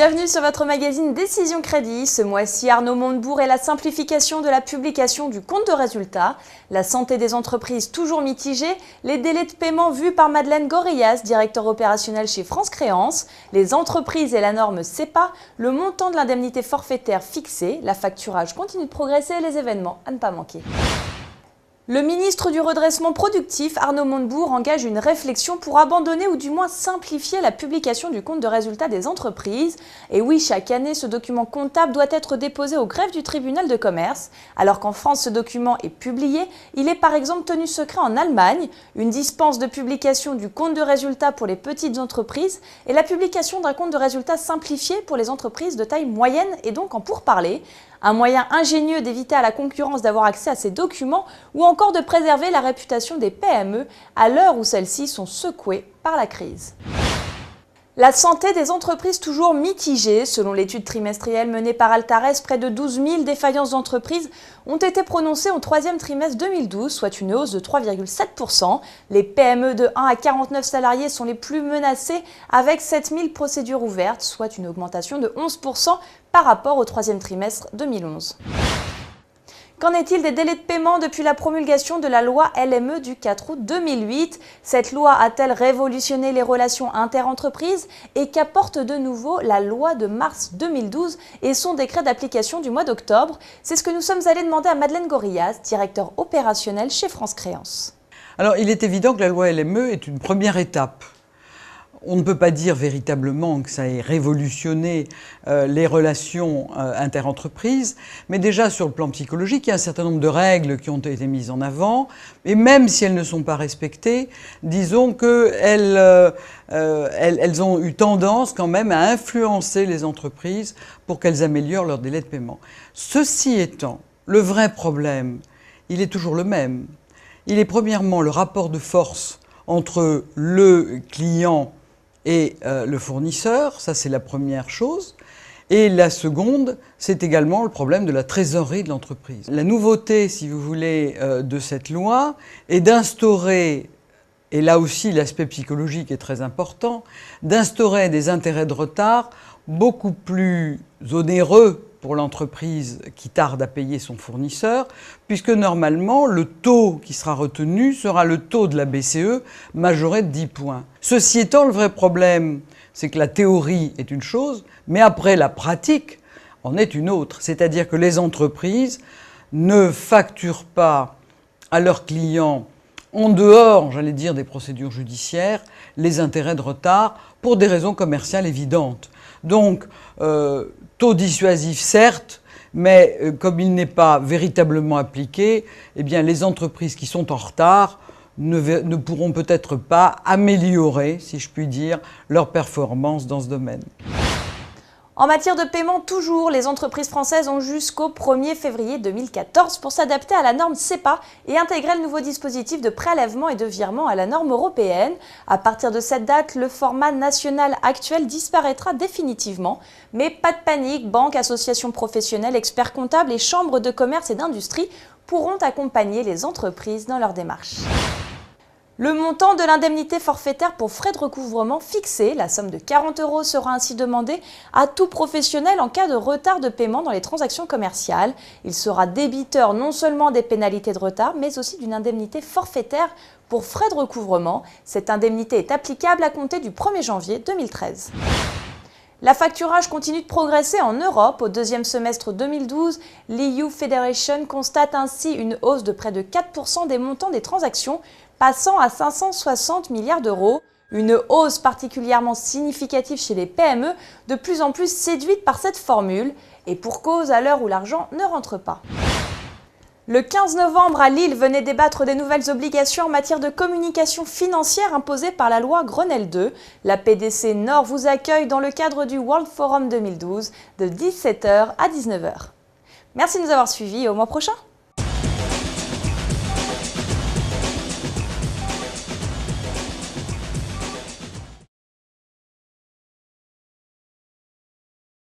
Bienvenue sur votre magazine Décision Crédit. Ce mois-ci, Arnaud Montebourg et la simplification de la publication du compte de résultat, la santé des entreprises toujours mitigée, les délais de paiement vus par Madeleine Gorillas, directeur opérationnel chez France Créances, les entreprises et la norme CEPA, le montant de l'indemnité forfaitaire fixé, la facturage continue de progresser et les événements à ne pas manquer. Le ministre du redressement productif, Arnaud Montebourg, engage une réflexion pour abandonner ou du moins simplifier la publication du compte de résultat des entreprises. Et oui, chaque année, ce document comptable doit être déposé au greffe du tribunal de commerce. Alors qu'en France, ce document est publié, il est par exemple tenu secret en Allemagne. Une dispense de publication du compte de résultat pour les petites entreprises et la publication d'un compte de résultat simplifié pour les entreprises de taille moyenne et donc en pourparlers. Un moyen ingénieux d'éviter à la concurrence d'avoir accès à ces documents ou encore de préserver la réputation des PME à l'heure où celles-ci sont secouées par la crise. La santé des entreprises toujours mitigée. Selon l'étude trimestrielle menée par Altares, près de 12 000 défaillances d'entreprises ont été prononcées au troisième trimestre 2012, soit une hausse de 3,7%. Les PME de 1 à 49 salariés sont les plus menacées avec 7 000 procédures ouvertes, soit une augmentation de 11% par rapport au troisième trimestre 2011. Qu'en est-il des délais de paiement depuis la promulgation de la loi LME du 4 août 2008 ? Cette loi a-t-elle révolutionné les relations interentreprises et qu'apporte de nouveau la loi de mars 2012 et son décret d'application du mois d'octobre ? C'est ce que nous sommes allés demander à Madeleine Gorillas, directeur opérationnel chez France Créances. Alors, il est évident que la loi LME est une première étape. On ne peut pas dire véritablement que ça ait révolutionné les relations interentreprises, mais déjà sur le plan psychologique, il y a un certain nombre de règles qui ont été mises en avant, et même si elles ne sont pas respectées, disons qu'elles ont eu tendance quand même à influencer les entreprises pour qu'elles améliorent leur délai de paiement. Ceci étant, le vrai problème, il est toujours le même. Il est premièrement le rapport de force entre le client et le fournisseur, ça c'est la première chose. Et la seconde, c'est également le problème de la trésorerie de l'entreprise. La nouveauté, si vous voulez, de cette loi est d'instaurer, et là aussi l'aspect psychologique est très important, d'instaurer des intérêts de retard beaucoup plus onéreux pour l'entreprise qui tarde à payer son fournisseur, puisque normalement, le taux qui sera retenu sera le taux de la BCE majoré de 10 points. Ceci étant, le vrai problème, c'est que la théorie est une chose, mais après la pratique en est une autre. C'est-à-dire que les entreprises ne facturent pas à leurs clients, en dehors, j'allais dire, des procédures judiciaires, les intérêts de retard pour des raisons commerciales évidentes. Donc, taux dissuasif certes, mais comme il n'est pas véritablement appliqué, eh bien les entreprises qui sont en retard ne pourront peut-être pas améliorer, si je puis dire, leur performance dans ce domaine. En matière de paiement, toujours, les entreprises françaises ont jusqu'au 1er février 2014 pour s'adapter à la norme CEPA et intégrer le nouveau dispositif de prélèvement et de virement à la norme européenne. À partir de cette date, le format national actuel disparaîtra définitivement. Mais pas de panique, banques, associations professionnelles, experts comptables et chambres de commerce et d'industrie pourront accompagner les entreprises dans leur démarche. Le montant de l'indemnité forfaitaire pour frais de recouvrement fixé, la somme de 40 € sera ainsi demandée à tout professionnel en cas de retard de paiement dans les transactions commerciales. Il sera débiteur non seulement des pénalités de retard, mais aussi d'une indemnité forfaitaire pour frais de recouvrement. Cette indemnité est applicable à compter du 1er janvier 2013. La facturage continue de progresser en Europe. Au deuxième semestre 2012, l'EU Federation constate ainsi une hausse de près de 4% des montants des transactions, passant à 560 milliards d'euros. Une hausse particulièrement significative chez les PME, de plus en plus séduites par cette formule, et pour cause à l'heure où l'argent ne rentre pas. Le 15 novembre, à Lille, venait débattre des nouvelles obligations en matière de communication financière imposées par la loi Grenelle II. La PDC Nord vous accueille dans le cadre du World Forum 2012 de 17 h à 19 h. Merci de nous avoir suivis et au mois prochain.